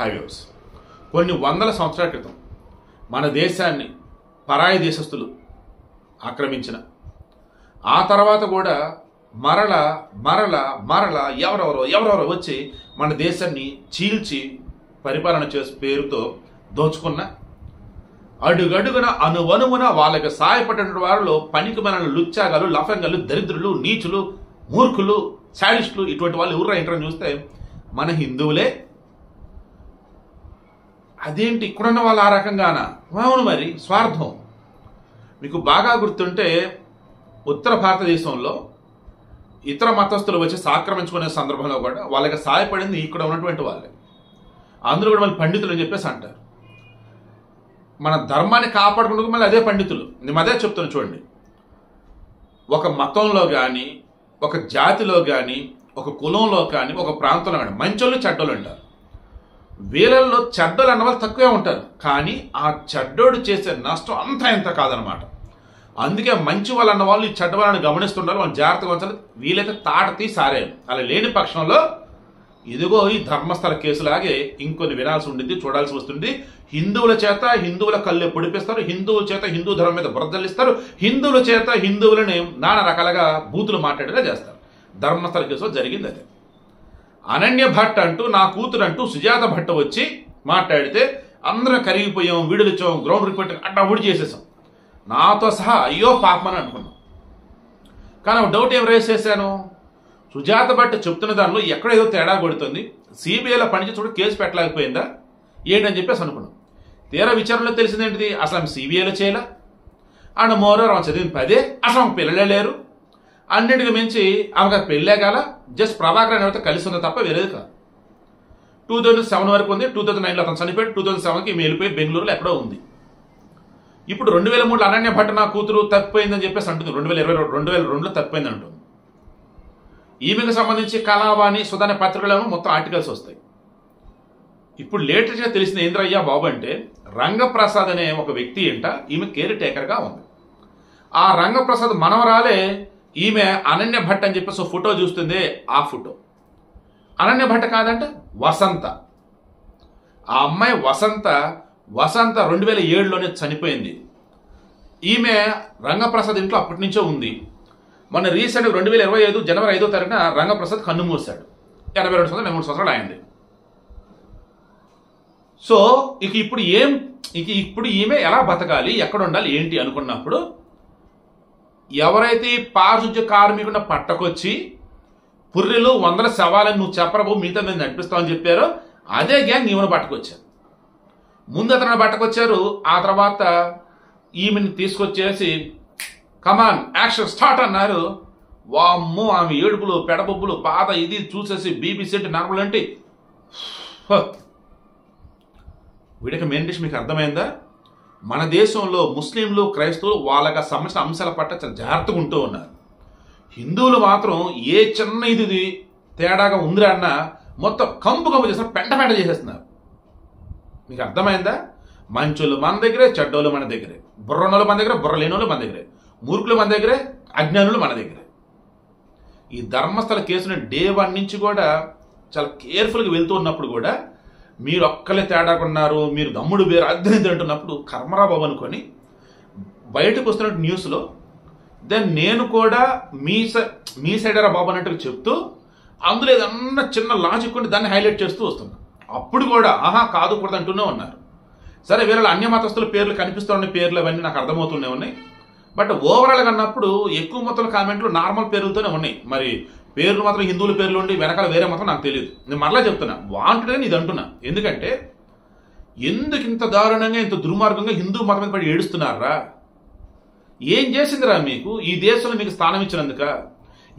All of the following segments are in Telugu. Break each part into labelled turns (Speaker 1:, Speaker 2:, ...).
Speaker 1: హైవేస్ కొన్ని వందల సంవత్సరాల క్రితం మన దేశాన్ని పరాయి దేశస్థులు ఆక్రమించిన ఆ తర్వాత కూడా మరల మరల మరల ఎవరెవరో వచ్చి మన దేశాన్ని చీల్చి పరిపాలన చేసే పేరుతో దోచుకున్న అడుగడుగున అనువనువున వాళ్ళకి సాయపడిన వారిలో పనికి మన లుచ్చాగాలు లఫంగాలు దరిద్రులు నీచులు మూర్ఖులు శాడిస్టులు ఇటువంటి వాళ్ళు ఎవరు ఏంటని చూస్తే మన హిందువులే. అదేంటి ఇక్కడున్న వాళ్ళు ఆ రకంగానా? అవును, మరి స్వార్థం. మీకు బాగా గుర్తుంటే ఉత్తర భారతదేశంలో ఇతర మతస్థులు వచ్చి ఆక్రమించుకునే సందర్భంలో కూడా వాళ్ళకి సాయపడింది ఇక్కడ ఉన్నటువంటి వాళ్ళే. అందరూ కూడా మళ్ళీ పండితులు అని చెప్పేసి అంటారు. మన ధర్మాన్ని కాపాడుకుంటూ మళ్ళీ అదే పండితులు. నేను అదే చెప్తాను చూడండి. ఒక మతంలో కానీ ఒక జాతిలో కానీ ఒక కులంలో కానీ ఒక ప్రాంతంలో కానీ మంచోళ్ళు చెడ్డోళ్ళు అంటారు. వీళ్ళల్లో చెడ్డోళ్ళు అన్న వాళ్ళు తక్కువే ఉంటారు, కానీ ఆ చెడ్డోడు చేసే నష్టం అంతా ఎంత కాదనమాట. అందుకే మంచి వాళ్ళు అన్న వాళ్ళు ఈ చెడ్డ వాళ్ళని గమనిస్తుంటారు, వాళ్ళు జాగ్రత్తగా ఉంచాలి. వీలైతే తాట తీసి సారేయాలి. అలా లేని పక్షంలో ఇదిగో ఈ ధర్మస్థల కేసులాగే ఇంకొన్ని వినాల్సి ఉండింది, చూడాల్సి వస్తుంది. హిందువుల చేత హిందువుల కళ్ళు పొడిపిస్తారు, హిందువుల చేత హిందూ ధర్మం మీద బురదలిస్తారు, హిందువుల చేత హిందువులని నానా రకాలుగా బూతులు మాట్లాడేలా చేస్తారు. ధర్మస్థల కేసులో జరిగింది అదే. అనన్య భట్ అంటూ నా కూతురు అంటూ సుజాత భట్ వచ్చి మాట్లాడితే అందరం కరిగిపోయాం, వీడియోలు గ్రౌండ్ రిపోర్ట్ అడ్డా ఊడి చేసేసాం. నాతో సహా అయ్యో పాపమని అనుకున్నాం. కానీ ఒక డౌట్ ఏం రేస్ చేశాను, సుజాత భట్ చెప్తున్న దానిలో ఎక్కడేదో తేడా కొడుతుంది, సిబిఐలో పనిచేసి కూడా కేసు పెట్టలేకపోయిందా ఏంటని చెప్పేసి అనుకున్నాం. తీరా విచారణలో తెలిసిందేంటిది, అసలు ఆమె సిబిఐలో చేయలే. అండ్ మోరర్ ఆమె చదివిన 10 అసలు ఆమె పిల్లలే లేరు. అన్నింటికి మించి ఆమెకు పెళ్ళే కాల, జస్ట్ ప్రభాకర్ అనేవారితో కలిసి ఉంది తప్ప వేరేది కాదు. 2007 వరకు ఉంది. 2009లో అతను చనిపోయి 2007కి వెళ్ళిపోయి బెంగళూరులో ఎక్కడో ఉంది. ఇప్పుడు 2003లో అనన్య భట్ నా కూతురు తప్పిపోయిందని చెప్పేసి అంటుంది. 2022లో తప్పిపోయింది అంటుంది. ఈమెకు సంబంధించి కళావాణి సుధానే పత్రికలను మొత్తం ఆర్టికల్స్ వస్తాయి. ఇప్పుడు లేటెస్ట్గా తెలిసిన ఏంద్రయ్యా బాబు అంటే రంగప్రసాద్ అనే ఒక వ్యక్తి ఏంట ఈమె కేర్ టేకర్గా ఉంది. ఆ రంగప్రసాద్ మనవరాలే ఈమె అనన్య భట్ అని చెప్పేసి ఫోటో చూస్తుంది. ఆ ఫోటో అనన్య భట్ కాదంట, వసంత. ఆ అమ్మాయి వసంత 2007లోనే చనిపోయింది. ఈమె రంగప్రసాద్ ఇంట్లో అప్పటి నుంచో ఉంది. మొన్న రీసెంట్ 2025 జనవరి 5వ తారీఖున రంగప్రసాద్ కన్ను మూసాడు. 82 సంవత్సరాలు అయింది. సో ఇప్పుడు ఈమె ఎలా బతకాలి, ఎక్కడ ఉండాలి, ఏంటి అనుకున్నప్పుడు ఎవరైతే పారిశుద్ధ్య కార్మికుడిని పట్టకొచ్చి పుర్రెలు 100 శవాలని నువ్వు చెప్పరబో మిగతా మీద నడిపిస్తావని చెప్పారో అదే గ్యాంగ్ ఈమెను పట్టుకొచ్చారు. ముందు అతను పట్టుకొచ్చారు, ఆ తర్వాత ఈమెని తీసుకొచ్చేసి కమాన్ యాక్షన్ స్టార్ట్ అన్నారు. వామ్మో ఆమె ఏడుపులు పెడబొబ్బులు బాధ ఇది చూసేసి బీబీసీ అంటే నార్మల్ అంటే వీడికి మెయిన్ డిష్ మీకు అర్థమైందా? మన దేశంలో ముస్లింలు క్రైస్తవులు వాళ్ళకి సంబంధించిన అంశాల పట్ల చాలా జాగ్రత్తగా ఉంటూ ఉన్నారు. హిందువులు మాత్రం ఏ చిన్న ఇది తేడాగా ఉందిరా అన్న మొత్తం కంపు చేస్తున్నారు, పెంట చేసేస్తున్నారు. మీకు అర్థమైందా? మంచోళ్ళు మన దగ్గరే, చెడ్డోళ్ళు మన దగ్గరే, బుర్రనోళ్ళు మన దగ్గర, బుర్ర లేనోళ్ళు మన దగ్గరే, మూర్ఖులు మన దగ్గరే, అజ్ఞానులు మన దగ్గరే. ఈ ధర్మస్థల కేసుని డే 1 నుంచి కూడా చాలా కేర్ఫుల్గా వెళ్తూ ఉన్నప్పుడు కూడా మీరు ఒక్కలే తేడాకున్నారు, మీరు గమ్ముడు వేరు అర్థం అంటున్నప్పుడు కర్మరా బాబు అనుకొని బయటకు వస్తున్న న్యూస్లో దెన్ నేను కూడా మీ సైడరా బాబు అన్నట్టుగా చెప్తూ అందులో ఏదన్నా చిన్న లాజిక్ ఉండి దాన్ని హైలైట్ చేస్తూ వస్తున్నా. అప్పుడు కూడా ఆహా కాదు కూడదు అంటూనే ఉన్నారు. సరే వీళ్ళ అన్య మతస్థుల పేర్లు కనిపిస్తున్న పేర్లు అవన్నీ నాకు అర్థమవుతూనే ఉన్నాయి. బట్ ఓవరాల్గా అన్నప్పుడు ఎక్కువ మొత్తంలో కామెంట్లు నార్మల్ పేర్లతోనే ఉన్నాయి. మరి పేర్లు మాత్రం హిందువుల పేర్లు ఉండి వెనకాల వేరే మాత్రం నాకు తెలియదు. నేను మరలా చెప్తున్నా, వాంటెడ్గా ఇది అంటున్నా. ఎందుకంటే ఎందుకు ఇంత దారుణంగా ఇంత దుర్మార్గంగా హిందూ మతం మీద పడి ఏడుస్తున్నారా? ఏం చేసిందిరా మీకు? ఈ దేశంలో మీకు స్థానం ఇచ్చినందుక,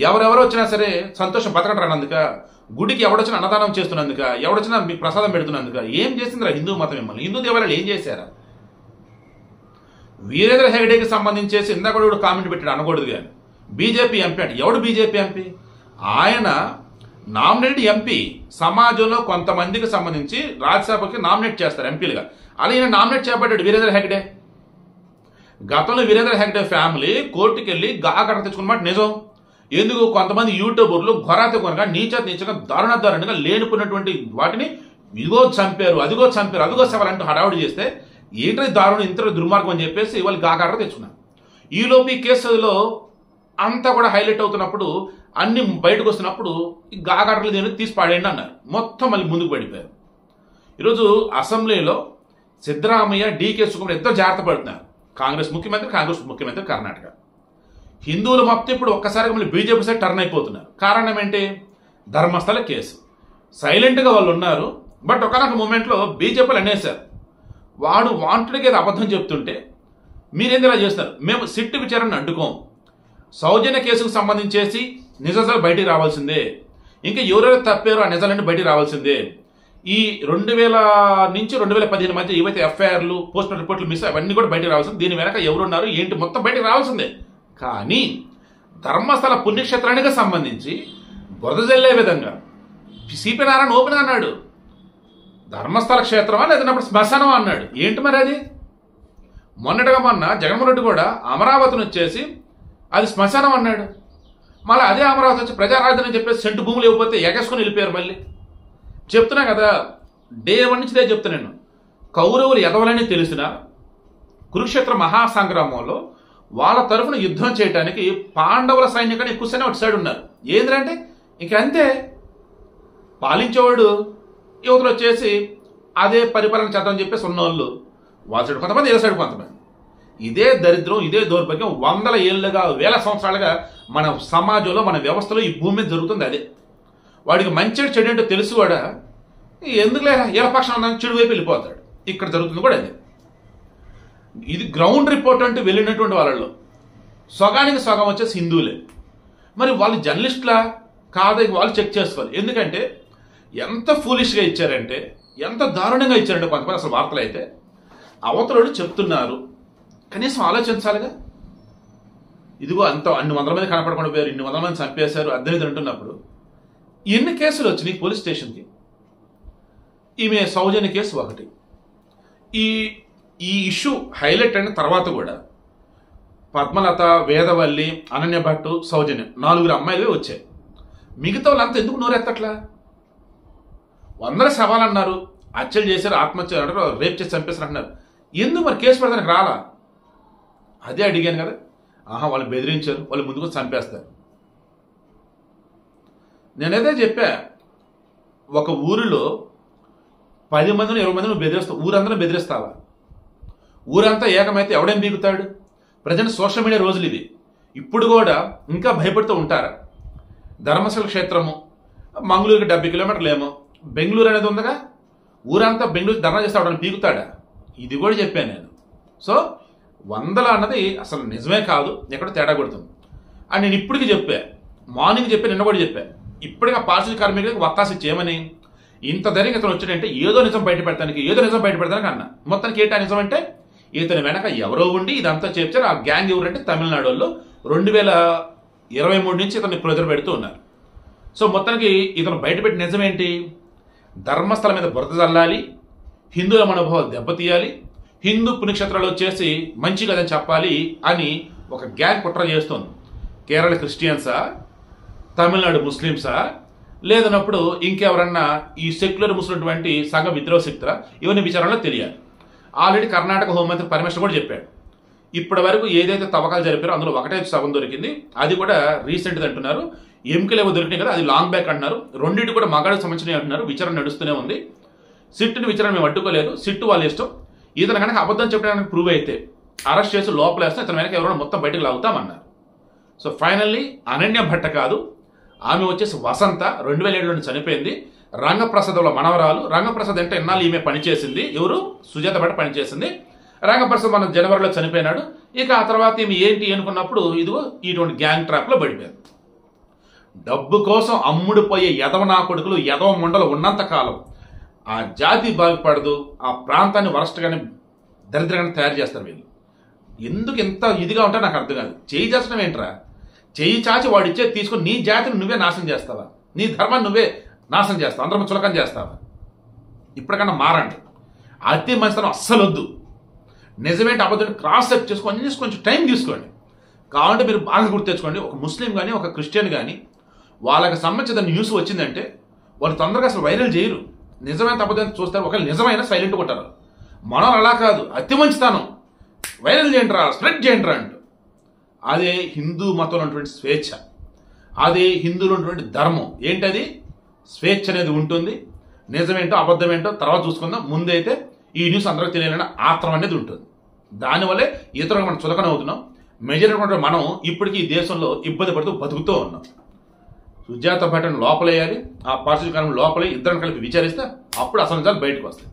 Speaker 1: ఎవరెవరు వచ్చినా సరే సంతోషం బతకటరానందుక, గుడికి ఎవడొచ్చినా అన్నదానం చేస్తున్నందుక, ఎవడొచ్చినా మీకు ప్రసాదం పెడుతున్నందుక ఏం చేసిందిరా హిందూ మతం మిమ్మల్ని? హిందూ దేవాలయాలు ఏం చేశారా? వీరేంద్ర హెగ్డేకి సంబంధించేసి ఇందాక కూడా కామెంట్ పెట్టాడు, అనకూడదు కానీ బీజేపీ ఎంపీ అంటే ఎవడు బీజేపీ ఎంపీ? ఆయన నామినేటెడ్ ఎంపీ. సమాజంలో కొంతమందికి సంబంధించి రాజ్యసభకి నామినేట్ చేస్తారు ఎంపీలుగా. అలా ఈయన నామినేట్ చేయబడ్డాడు వీరేంద్ర హెగ్డే. గతంలో వీరేంద్ర హెగ్డే ఫ్యామిలీ కోర్టుకి వెళ్ళి గాకట తెచ్చుకున్నమాట నిజం. ఎందుకు? కొంతమంది యూట్యూబర్లు ఘోరాతి కొనగా నీచంగా దారుణంగా లేనిపోయినటువంటి వాటిని ఇదిగో చంపారు, అదిగో చంపారు, అదిగో సవాలంటూ హడావుడి చేస్తే ఏంటది దారుణం, ఇంత దుర్మార్గం అని చెప్పేసి వాళ్ళు గాగాడ తెచ్చుకున్నారు. ఈలోపు ఈ కేసులో అంతా కూడా హైలైట్ అవుతున్నప్పుడు అన్ని బయటకు వస్తున్నప్పుడు ఈ గాగాటలు దేని తీసి పాడేయండి అన్నారు. మొత్తం మళ్ళీ ముందుకు పడిపోయారు. ఈరోజు అసెంబ్లీలో సిద్ధరామయ్య, డీకే సుకుమార్ ఇద్దరు జాగ్రత్త పడుతున్నారు. కాంగ్రెస్ ముఖ్యమంత్రి కర్ణాటక. హిందువులు మొత్తం ఇప్పుడు ఒక్కసారిగా మళ్ళీ బీజేపీ సైడ్ టర్న్ అయిపోతున్నారు. కారణం ఏంటి? ధర్మస్థల కేసు. సైలెంట్గా వాళ్ళు ఉన్నారు. బట్ ఒకనొక మూమెంట్లో బీజేపీలు అనేసారు, వాడు వాంటెడ్గా ఏదో అబద్ధం చెప్తుంటే మీరేంది ఇలా చేస్తారు, మేము సిట్ విచారణను అడ్డుకోం, సౌజన్య కేసుకు సంబంధించేసి నిజాలు బయటికి రావాల్సిందే, ఇంకా ఎవరెవరు తప్పారో ఆ నిజాలన్నీ బయటికి రావాల్సిందే. ఈ 2000 నుంచి 2015 మధ్య ఏవైతే ఎఫ్ఐఆర్లు, పోస్ట్ రిపోర్ట్లు మిస్ అవన్నీ కూడా బయటకు రావాల్సింది. దీని వెనక ఎవరున్నారు ఏంటి మొత్తం బయటకు రావాల్సిందే. కానీ ధర్మస్థల పుణ్యక్షేత్రానికి సంబంధించి బురద జల్లే విధంగా సిపి నారాయణ ఓపెన్ అన్నాడు, ధర్మస్థల క్షేత్రమా లేదన్నప్పుడు శ్మశానం అన్నాడు. ఏంటి మరి అది? మొన్నటిగా మొన్న జగన్మోహన్ రెడ్డి కూడా అమరావతిని వచ్చేసి అది శ్మశానం అన్నాడు. మళ్ళీ అదే అమరావతి వచ్చి ప్రజారాజధాని చెప్పేసి సెంటు భూములు ఇవ్వకపోతే ఎగేసుకొని వెళ్ళిపోయారు. మళ్ళీ చెప్తున్నా కదా, డే 1 నుంచి చెప్తున్నాను, కౌరవులు ఎదవలని తెలిసిన కురుక్షేత్ర మహాసంగ్రామంలో వాళ్ళ తరఫున యుద్ధం చేయడానికి పాండవుల సైన్యకన్నా ఎక్కువ సైన్యం అటు సైడ్ ఉన్నారు. ఏంటంటే ఇంక అంతే, పాలించేవాడు యువతలు వచ్చేసి అదే పరిపాలన చేద్దామని చెప్పేసి ఉన్నవాళ్ళు వాళ్ళ సైడ్ కొంతమంది, ఏ సైడ్ కొంతమంది. ఇదే దరిద్రం, ఇదే దౌర్భాగ్యం 100 ఏళ్ళుగా 1000 సంవత్సరాలుగా మన సమాజంలో, మన వ్యవస్థలో ఈ భూమి మీద జరుగుతుంది. అదే వాడికి మంచి చెడు ఏంటో తెలుసు కూడా ఎందుకులే ఏలపక్షం ఉందని చెడు వైపు వెళ్ళిపోతాడు. ఇక్కడ జరుగుతుంది కూడా అదే. ఇది గ్రౌండ్ రిపోర్ట్ అంటూ వెళ్ళినటువంటి వాళ్ళలో సగానికి సగం వచ్చేసి హిందువులే. మరి వాళ్ళు జర్నలిస్టులా కాదు, వాళ్ళు చెక్ చేసుకోవాలి. ఎందుకంటే ఎంత ఫూలిష్గా ఇచ్చారంటే, ఎంత దారుణంగా ఇచ్చారంటే కొంతమంది అసలు వార్తలు అయితే అవతలోడు చెప్తున్నారు, కనీసం ఆలోచించాలిగా. ఇదిగో అన్ని వందల మంది కనపడకుండా పోయారు, ఇన్ని వందల మంది చంపేశారు, అద్దెని తింటున్నప్పుడు ఎన్ని కేసులు వచ్చినాయి పోలీస్ స్టేషన్కి? ఈమె సౌజన్య కేసు ఒకటి. ఈ ఇష్యూ హైలైట్ అయిన తర్వాత కూడా పద్మలత, వేదవల్లి, అనన్య భట్టు, సౌజన్య 4 అమ్మాయిలే వచ్చాయి. మిగతా వాళ్ళంతా ఎందుకు నోరెత్తట్లా? 100 శవాలు అన్నారు, హత్యలు చేశారు, ఆత్మహత్య అంటారు, రేప్ చేసి చంపేశారు అంటున్నారు. ఎందుకు మరి కేసు పెడతానికి రాలా? అదే అడిగాను కదా. వాళ్ళు బెదిరించారు, వాళ్ళు ముందుకు చంపేస్తారు. నేనైతే చెప్పా, ఒక ఊరిలో 10 మందిని 20 మందిని బెదిరిస్తావు, ఊరందరూ బెదిరిస్తావా? ఊరంతా ఏకమైతే ఎవడేం బీగుతాడు? ప్రజెంట్ సోషల్ మీడియా రోజులు ఇవి. ఇప్పుడు కూడా ఇంకా భయపడుతూ ఉంటారా? ధర్మస్థల క్షేత్రము మంగళూరుకి 70 కిలోమీటర్లు ఏమో, బెంగళూరు అనేది ఉందిగా, ఊరంతా బెంగళూరు ధర్నా చేస్తే అవడానికి పీకుతాడా? ఇది కూడా చెప్పాను నేను. సో 100 అన్నది అసలు నిజమే కాదు, ఎక్కడో తేడా కొడుతుంది అని నేను ఇప్పటికీ చెప్పా. మార్నింగ్ చెప్పా, నిన్న కూడా చెప్పా. ఇప్పటికీ పారిశుద్ధ్య కార్మికులకు వత్తాసి చేయమని. ఇంత ధైర్యం ఇతను వచ్చాడంటే ఏదో నిజం బయట పెడతానికి అన్న. మొత్తానికి ఏంటి నిజం అంటే, ఇతని వెనక ఎవరో ఉండి ఇదంతా చేర్చారు. ఆ గ్యాంగ్ ఎవరంటే తమిళనాడు వాళ్ళు 2023 నుంచి ఇతన్ని ప్రెజర్ పెడుతూ ఉన్నారు. సో మొత్తానికి ఇతను బయటపెట్టిన నిజం ఏంటి? ధర్మస్థలం మీద బురద చల్లాలి, హిందువుల మనోభావాలు దెబ్బతీయాలి, హిందూ పుణ్యక్షేత్రాలు వచ్చేసి మంచి కదని చెప్పాలి అని ఒక గ్యాంగ్ కుట్ర చేస్తోంది. కేరళ క్రిస్టియన్సా, తమిళనాడు ముస్లింసా, లేదన్నప్పుడు ఇంకెవరన్నా ఈ సెక్యులర్ ముస్లింటువంటి సంఘ విద్రోహ శక్తుల, ఇవన్నీ విచారణలో తెలియాలి. ఆల్రెడీ కర్ణాటక హోంమంత్రి పరమేశ్వర్ కూడా చెప్పాడు, ఇప్పటి వరకు ఏదైతే తవ్వకాలు జరిపారో అందులో ఒకటే శవం దొరికింది, అది కూడా రీసెంట్ది అంటున్నారు. ఎంపికలు ఏవో దొరికినాయి కదా, అది లాంగ్ బ్యాక్ అంటున్నారు. రెండింటి కూడా మగాడికి సంబంధించినవి అంటున్నారు. విచారణ నడుస్తూనే ఉంది. సిట్టుని విచారణ మేము అడ్డుకోలేదు, సిట్టు వాళ్ళ ఇష్టం. ఇతను కనుక అబద్ధం చెప్పడానికి ప్రూవ్ అయితే అరెస్ట్ చేసి లోపలేస్తాం, ఇతను వెనక ఎవరైనా మొత్తం బయటకు లాగుతామన్నారు. సో ఫైనల్లీ అనన్య భట్ట కాదు, ఆమె వచ్చేసి వసంత 2007లో చనిపోయింది. రంగప్రసాద్లో మనవరాలు. రంగప్రసాద్ అంటే ఇన్నాళ్ళు ఈమె పనిచేసింది. ఎవరు? సుజాత భట్ పనిచేసింది. రంగప్రసాద్ మన జనవరిలో చనిపోయినాడు. ఇక ఆ తర్వాత ఈమె ఏంటి అనుకున్నప్పుడు ఇదిగో ఇటువంటి గ్యాంగ్ ట్రాప్లో పడిపోయారు. డబ్బు కోసం అమ్ముడుపోయే ఎదవ నా కొడుకులు, ఎదవ ముండలు ఉన్నంత కాలం ఆ జాతి బాగుపడదు, ఆ ప్రాంతాన్ని వరస్ట్గానే దరిద్రంగానే తయారు చేస్తారు వీళ్ళు. ఎందుకు ఇంత ఇదిగా ఉంటే నాకు అర్థం కాదు. చేయి చేస్తడం ఏంట్రా? చేయి చాచి వాడిచ్చే తీసుకొని నీ జాతిని నువ్వే నాశనం చేస్తావా? నీ ధర్మాన్ని నువ్వే నాశనం చేస్తావు, అందరం చులకం చేస్తావా? ఇప్పటికన్నా మారండి. అతి మంచితనం అస్సలు వద్దు. నిజమేంటి అబద్ధం క్రాస్ చెక్ చేసుకొని కొంచెం టైం తీసుకోండి. కావాలంటే మీరు బాగా గుర్తెచ్చుకోండి, ఒక ముస్లిం కానీ ఒక క్రిస్టియన్ కానీ వాళ్ళకి సంబంధించిన న్యూస్ వచ్చిందంటే వాళ్ళు తొందరగా అసలు వైరల్ చేయరు. నిజమైన అబద్ధం చూస్తారు, ఒకవేళ నిజమైన సైలెంట్గా ఉంటారు. మనం అలా కాదు, అతి మంచితనం, వైరల్ చేయండిరా, స్ప్రెడ్ చేయండిరా అంటూ. అదే హిందూ మతంలో ఉన్నటువంటి స్వేచ్ఛ, అదే హిందువులో ఉన్నటువంటి ధర్మం. ఏంటది? స్వేచ్ఛ అనేది ఉంటుంది. నిజమేంటో అబద్ధమేంటో తర్వాత చూసుకుందాం, ముందైతే ఈ న్యూస్ అందరికీ తెలియాలనే ఆత్రం అనేది ఉంటుంది. దానివల్లే ఇతరులకు మనం చులకన అవుతున్నాం. మెజారిటీ మనం ఇప్పటికీ ఈ దేశంలో ఇబ్బంది పడుతూ బతుకుతూ ఉన్నాం. సుజాత భట్ని లోపలేయాలి, ఆ పరిస్థితి కాలం లోపలే ఇద్దరిని కలిపి విచారిస్తే అప్పుడు అసలు నిజాలు బయటకు వస్తాయి.